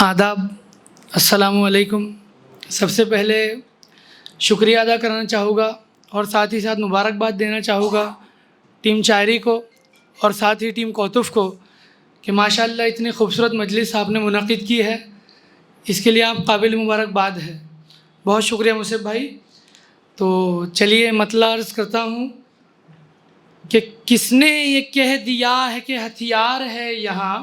آداب، السلام علیکم۔ سب سے پہلے شکریہ ادا کرنا چاہوں گا اور ساتھ ہی ساتھ مبارکباد دینا چاہوں گا ٹیم چائری کو اور ساتھ ہی ٹیم کوتف کو کہ ماشاءاللہ اتنی خوبصورت مجلس آپ نے منعقد کی ہے، اس کے لیے آپ قابل مبارکباد ہے۔ بہت شکریہ مصعب بھائی۔ تو چلیے مطلب عرض کرتا ہوں کہ کس نے یہ کہہ دیا ہے کہ ہتھیار ہے یہاں،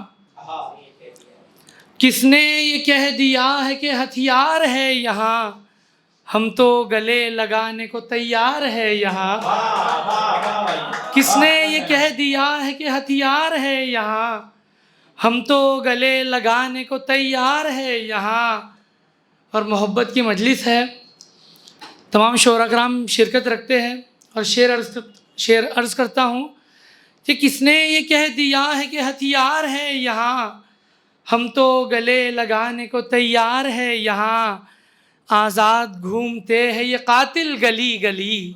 کس نے یہ کہہ دیا ہے کہ ہتھیار ہے یہاں، ہم تو گلے لگانے کو تیار ہے یہاں۔ کس نے یہ کہہ دیا ہے کہ ہتھیار ہے یہاں، ہم تو گلے لگانے کو تیار ہے یہاں۔ اور محبت کی مجلس ہے، تمام شعراء کرام شرکت رکھتے ہیں اور شعر عرض کرتا ہوں کہ کس نے یہ کہہ دیا ہے کہ ہتھیار ہے یہاں، ہم تو گلے لگانے کو تیار ہے یہاں۔ آزاد گھومتے ہیں یہ قاتل گلی گلی،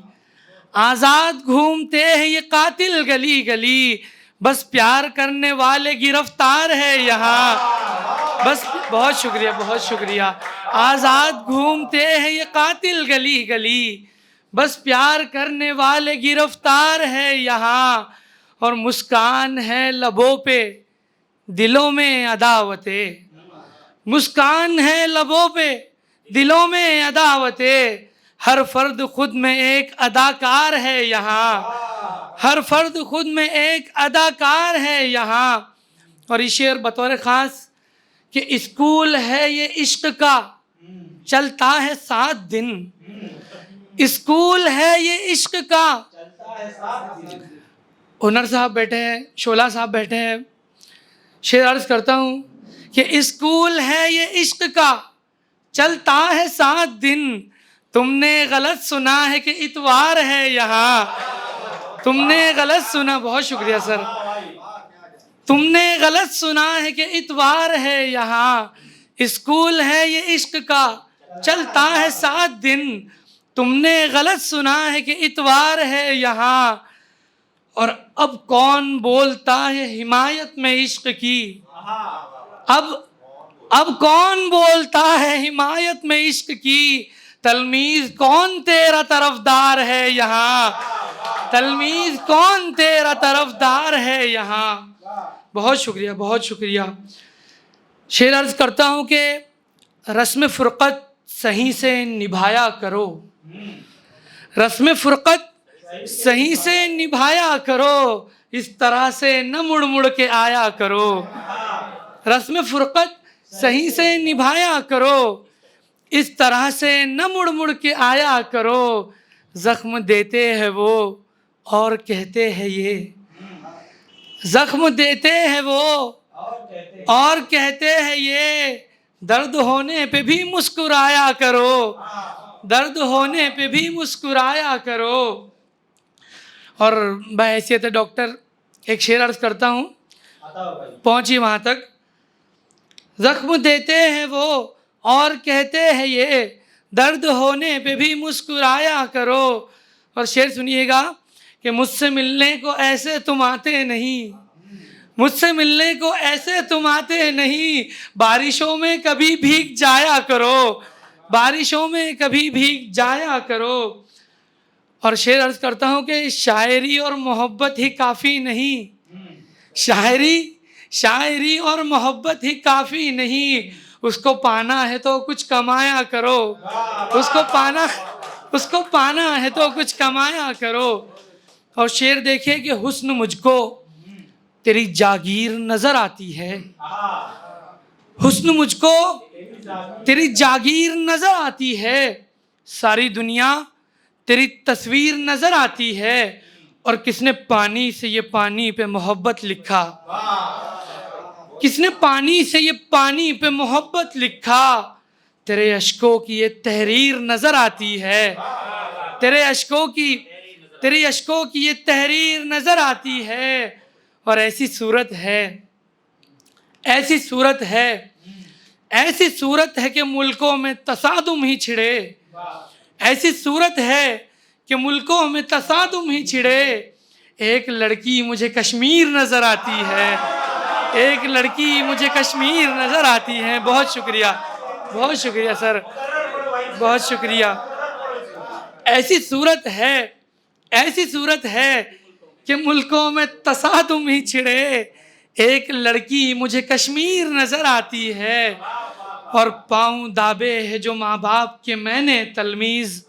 آزاد گھومتے ہیں یہ قاتل گلی گلی، بس پیار کرنے والے گرفتار ہے یہاں۔ بس بہت شکریہ، بہت شکریہ۔ آزاد گھومتے ہیں یہ قاتل گلی گلی، بس پیار کرنے والے گرفتار ہے یہاں۔ اور مسکان ہے لبوں پہ دلوں میں عداوتیں، مسکان ہے لبوں پہ دلوں میں عداوتیں، ہر فرد خود میں ایک اداکار ہے یہاں، ہر فرد خود میں ایک اداکار ہے یہاں۔ اور یہ شعر بطور خاص کہ اسکول ہے یہ عشق کا چلتا ہے 7 دن، اسکول ہے یہ عشق کا۔ ہنر صاحب بیٹھے ہیں، شعلہ صاحب بیٹھے ہیں، شعر عرض کرتا ہوں کہ اسکول ہے یہ عشق کا چلتا ہے 7 دن، تم نے غلط سنا ہے کہ اتوار ہے یہاں، تم نے غلط سنا، بہت شکریہ سر، تم نے غلط سنا ہے کہ اتوار ہے یہاں۔ اسکول ہے یہ عشق کا چلتا ہے 7 دن، تم نے غلط سنا ہے کہ اتوار ہے یہاں۔ اور اب کون بولتا ہے حمایت میں عشق کی، اب کون بولتا ہے حمایت میں عشق کی، تلمیذ کون تیرا طرفدار ہے یہاں، تلمیذ کون تیرا طرفدار ہے یہاں۔ بہت شکریہ، بہت شکریہ۔ شعر عرض کرتا ہوں کہ رسم فرقت صحیح سے نبھایا کرو، رسم فرقت صحیح سے نبھایا کرو، اس طرح سے نہ مڑ مڑ کے آیا کرو، رسم فرقت صحیح سے نبھایا کرو، اس طرح سے نہ مڑ مڑ کے آیا کرو۔ زخم دیتے ہیں وہ اور کہتے ہیں یہ، زخم دیتے ہیں وہ اور کہتے ہیں یہ، درد ہونے پہ بھی مسکرایا کرو، درد ہونے پہ بھی مسکرایا کرو۔ اور بحیثیت ڈاکٹر ایک شعر عرض کرتا ہوں، پہنچی وہاں تک۔ زخم دیتے ہیں وہ اور کہتے ہیں یہ، درد ہونے پہ بھی مسکرایا کرو۔ اور شعر سنیے گا کہ مجھ سے ملنے کو ایسے تم آتے نہیں، مجھ سے ملنے کو ایسے تم آتے نہیں، بارشوں میں کبھی بھیگ جایا کرو، بارشوں میں کبھی بھیگ جایا کرو۔ اور شعر عرض کرتا ہوں کہ شاعری اور محبت ہی کافی نہیں، شاعری اور محبت ہی کافی نہیں، اس کو پانا ہے تو کچھ کمایا کرو، اس کو پانا ہے تو کچھ کمایا کرو۔ اور شعر دیکھیں کہ حسن مجھ کو تیری جاگیر نظر آتی ہے، حسن مجھ کو تیری جاگیر نظر آتی ہے، ساری دنیا تیری تصویر نظر آتی ہے۔ اور کس نے پانی سے یہ پانی پہ محبت لکھا، کس نے پانی سے یہ پانی پہ محبت لکھا، تیرے اشکوں کی یہ تحریر نظر آتی ہے، تیرے اشکوں کی یہ تحریر نظر آتی ہے۔ اور ایسی صورت ہے، ایسی صورت ہے، ایسی صورت ہے کہ ملکوں میں تصادم ہی چھڑے، ایسی صورت ہے کہ ملکوں میں تصادم ہی چھڑے، ایک لڑکی مجھے کشمیر نظر آتی ہے، ایک لڑکی مجھے کشمیر نظر آتی ہے. بہت شکریہ، بہت شکریہ سر، بہت شکریہ. ایسی صورت ہے، ایسی صورت ہے کہ ملکوں میں تصادم ہی چھڑے. ایک لڑکی مجھے کشمیر نظر آتی ہے اور پاؤں دابے ہیں جو ماں باپ کے میں نے تلمیذ،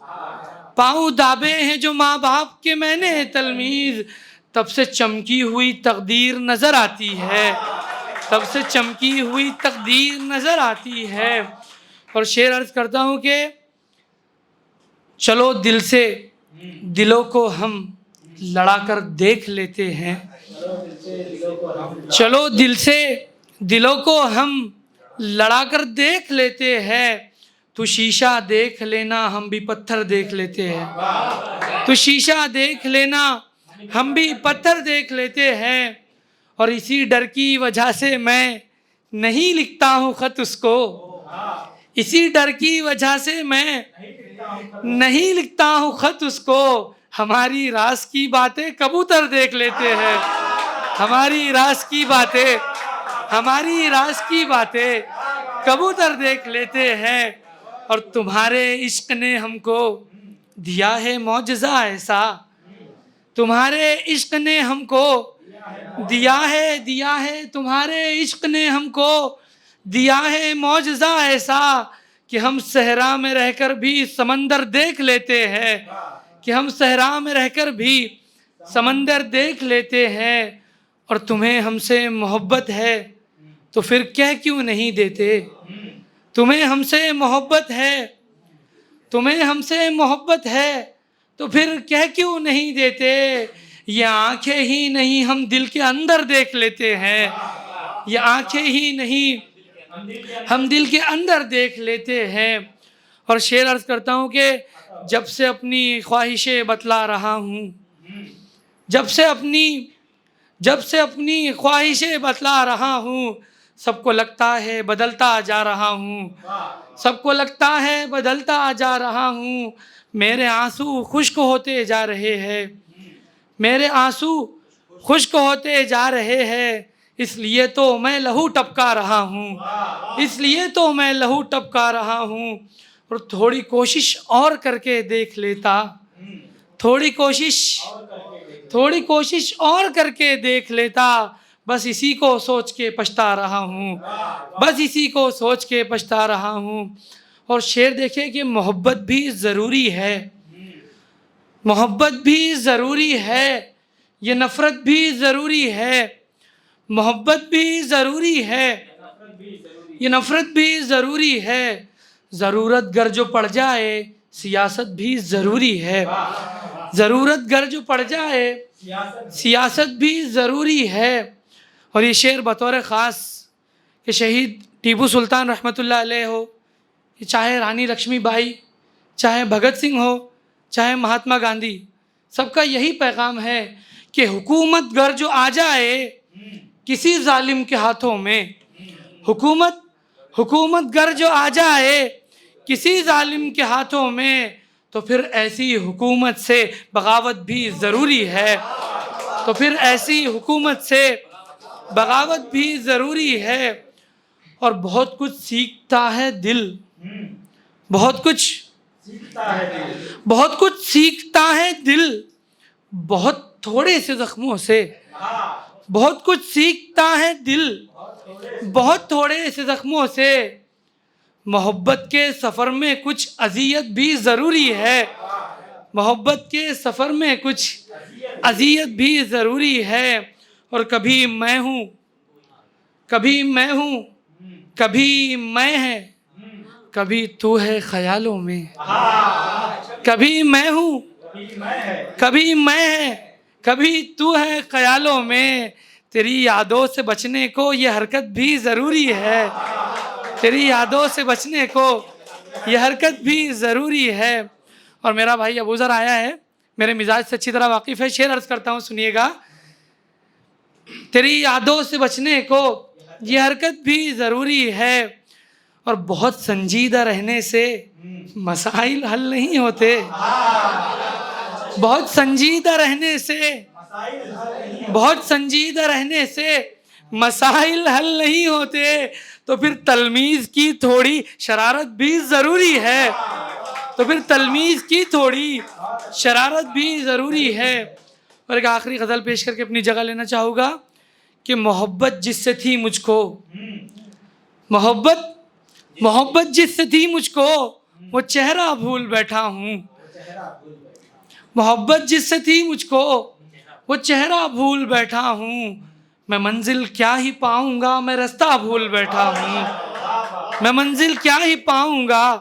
پاؤں دابے ہیں جو ماں باپ کے میں نے تلمیذ. تب سے چمکی ہوئی تقدیر نظر آتی ہے، تب سے چمکی ہوئی تقدیر نظر آتی ہے. اور شعر عرض کرتا ہوں کہ چلو دل سے دلوں کو ہم لڑا کر دیکھ لیتے ہیں، چلو دل سے دلوں کو ہم لڑا کر دیکھ لیتے ہیں. تو شیشہ دیکھ لینا ہم بھی پتھر دیکھ لیتے ہیں، تو شیشہ دیکھ لینا ہم بھی پتھر دیکھ لیتے ہیں. اور اسی ڈر کی وجہ سے میں نہیں لکھتا ہوں خط اس کو، اسی ڈر کی وجہ سے میں نہیں لکھتا ہوں خط اس کو. ہماری راز کی باتیں کبوتر دیکھ لیتے ہیں، ہماری راز کی باتیں، ہماری راز کی باتیں کبوتر دیکھ لیتے ہیں. اور تمہارے عشق نے ہم کو دیا ہے معجزہ ایسا، تمہارے عشق نے ہم کو دیا ہے تمہارے عشق نے ہم کو دیا ہے معجزہ ایسا کہ ہم صحرا میں رہ کر بھی سمندر دیکھ لیتے ہیں، کہ ہم صحرا میں رہ کر بھی سمندر دیکھ لیتے ہیں. اور تمہیں ہم سے محبت ہے تو پھر کہہ کیوں نہیں دیتے، تمہیں ہم سے محبت ہے، تمہیں ہم سے محبت ہے تو پھر کہہ کیوں نہیں دیتے. یہ آنکھیں ہی نہیں ہم دل کے اندر دیکھ لیتے ہیں، یہ آنکھیں ہی نہیں ہم دل کے اندر دیکھ لیتے ہیں. اور شعر عرض کرتا ہوں کہ جب سے اپنی خواہشیں بتلا رہا ہوں، جب سے اپنی خواہشیں بتلا رہا ہوں، سب کو لگتا ہے بدلتا جا رہا ہوں، سب کو لگتا ہے بدلتا جا رہا ہوں. میرے آنسو خشک ہوتے جا رہے ہیں، میرے آنسو خشک ہوتے جا رہے ہیں. اس لیے تو میں لہو ٹپکا رہا ہوں، اس لیے تو میں لہو ٹپکا رہا ہوں. اور تھوڑی کوشش اور کر کے دیکھ لیتا، تھوڑی کوشش اور کر کے دیکھ لیتا. بس اسی کو سوچ کے پچھتا رہا ہوں، بس اسی کو سوچ کے پچھتا رہا ہوں. اور شعر دیکھیں کہ محبت بھی ضروری ہے، محبت بھی ضروری ہے، یہ نفرت بھی ضروری ہے. محبت بھی ضروری ہے، یہ نفرت بھی ضروری ہے. ضرورت گر جو پڑ جائے سیاست بھی ضروری ہے، ضرورت گر جو پڑ جائے سیاست بھی ضروری ہے. اور یہ شعر بطور خاص کہ شہید ٹیپو سلطان رحمۃ اللہ علیہ ہو، چاہے رانی لکشمی بائی، چاہے بھگت سنگھ ہو، چاہے مہاتما گاندھی، سب کا یہی پیغام ہے کہ حکومت گر جو آ جائے کسی ظالم کے ہاتھوں میں، حکومت گر جو آ جائے کسی ظالم کے ہاتھوں میں تو پھر ایسی حکومت سے بغاوت بھی ضروری ہے، تو پھر ایسی حکومت سے بغاوت بھی ضروری ہے. اور بہت کچھ سیکھتا ہے دل، بہت کچھ سیکھتا ہے دل بہت تھوڑے سے زخموں سے، بہت کچھ سیکھتا ہے دل بہت تھوڑے سے زخموں سے. محبت کے سفر میں کچھ اذیت بھی ضروری ہے، محبت کے سفر میں کچھ اذیت بھی ضروری ہے. اور کبھی میں ہوں، کبھی میں ہوں، کبھی میں ہے، کبھی تو ہے خیالوں میں، کبھی میں ہوں، کبھی میں ہے، کبھی تو ہے خیالوں میں. تیری یادوں سے بچنے کو یہ حرکت بھی ضروری ہے، تیری یادوں سے بچنے کو یہ حرکت بھی ضروری ہے. اور میرا بھائی ابوذر آیا ہے، میرے مزاج سے اچھی طرح واقف ہے. شعر عرض کرتا ہوں، سنیے گا. تیری یادوں سے بچنے کو یہ حرکت بھی ضروری ہے. اور بہت سنجیدہ رہنے سے مسائل حل نہیں ہوتے، بہت سنجیدہ رہنے سے مسائل حل نہیں ہوتے تو پھر تلمیذ کی تھوڑی شرارت بھی ضروری ہے، تو پھر تلمیذ کی تھوڑی شرارت بھی ضروری ہے۔ اور ایک آخری غزل پیش کر کے اپنی جگہ لینا چاہوں گا کہ محبت جس سے تھی مجھ کو، محبت جس سے تھی مجھ کو وہ چہرہ بھول بیٹھا ہوں، محبت جس سے تھی مجھ کو وہ چہرہ بھول بیٹھا ہوں، میں منزل کیا ہی پاؤں گا میں رستہ بھول بیٹھا ہوں، میں منزل کیا ہی پاؤں گا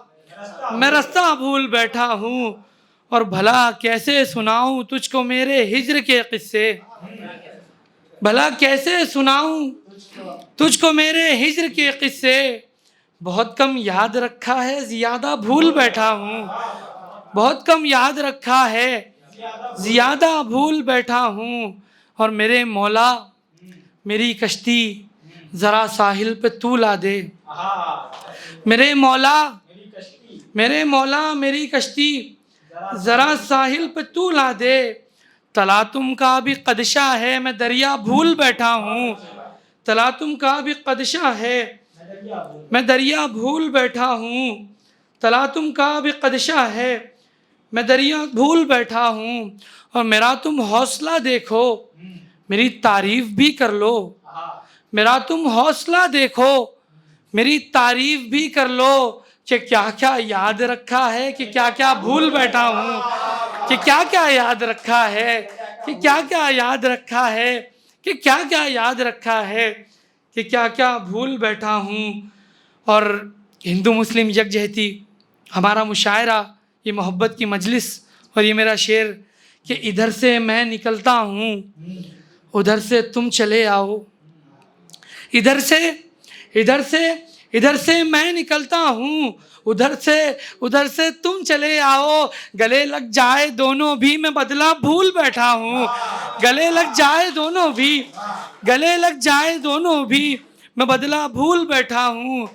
میں رستہ بھول بیٹھا ہوں، اور بھلا کیسے سناؤں تجھ کو میرے ہجر کے قصے، بھلا کیسے سناؤں تجھ کو میرے ہجر کے قصے، بہت کم یاد رکھا ہے زیادہ بھول بیٹھا ہوں، بہت کم یاد رکھا ہے زیادہ بھول بیٹھا ہوں، اور میرے مولا میری کشتی ذرا ساحل پہ تو لا دے، میرے مولا میری کشتی ذرا ساحل پہ تو لا دے، تلاطم کا بھی قدشہ ہے میں دریا بھول بیٹھا ہوں، تلاطم کا بھی قدشہ ہے میں دریا بھول بیٹھا ہوں، تلاطم کا بھی قدشہ ہے میں دریا بھول بیٹھا ہوں، اور میرا تم حوصلہ دیکھو میری تعریف بھی کر لو، میرا تم حوصلہ دیکھو میری تعریف بھی کر لو، کہ کیا کیا یاد رکھا ہے کہ کیا کیا بھول بیٹھا ہوں، کہ کیا کیا یاد رکھا ہے کہ کیا کیا یاد رکھا ہے کہ کیا کیا یاد رکھا ہے کہ کیا کیا بھول بیٹھا ہوں۔ اور ہندو مسلم یکجہتی، ہمارا مشاعرہ، یہ محبت کی مجلس اور یہ میرا شعر کہ ادھر سے میں نکلتا ہوں ادھر سے تم چلے آؤ، ادھر سے میں نکلتا ہوں ادھر سے تم چلے آؤ، گلے لگ جائے دونوں بھی میں بدلہ بھول بیٹھا ہوں، گلے لگ جائے دونوں بھی میں بدلہ بھول بیٹھا ہوں۔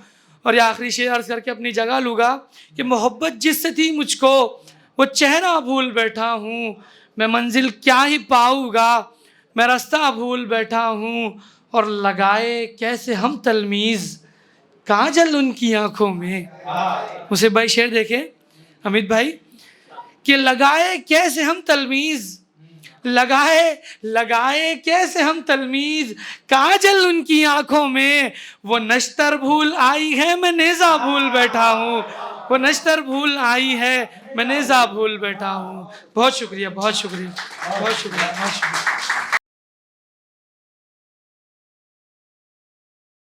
اور یہ آخری شعر عرض کر کے اپنی جگہ لوں گا کہ محبت جس سے تھی مجھ کو وہ چہرہ بھول بیٹھا ہوں، میں منزل کیا ہی پاؤں گا میں رستہ بھول بیٹھا ہوں، اور لگائے کیسے ہم تلمیذ کاجل ان کی آنکھوں میں۔ اسے بھائی شعر دیکھیں حمید بھائی کہ لگائے کیسے ہم تلمیذ، لگائے کیسے ہم تلمیذ کاجل ان کی آنکھوں میں، وہ نشتر بھول آئی ہے میں نیزہ بھول بیٹھا ہوں، وہ نشتر بھول آئی ہے میں نیزہ بھول بیٹھا ہوں۔ بہت شکریہ، بہت شکریہ، بہت شکریہ، بہت شکریہ۔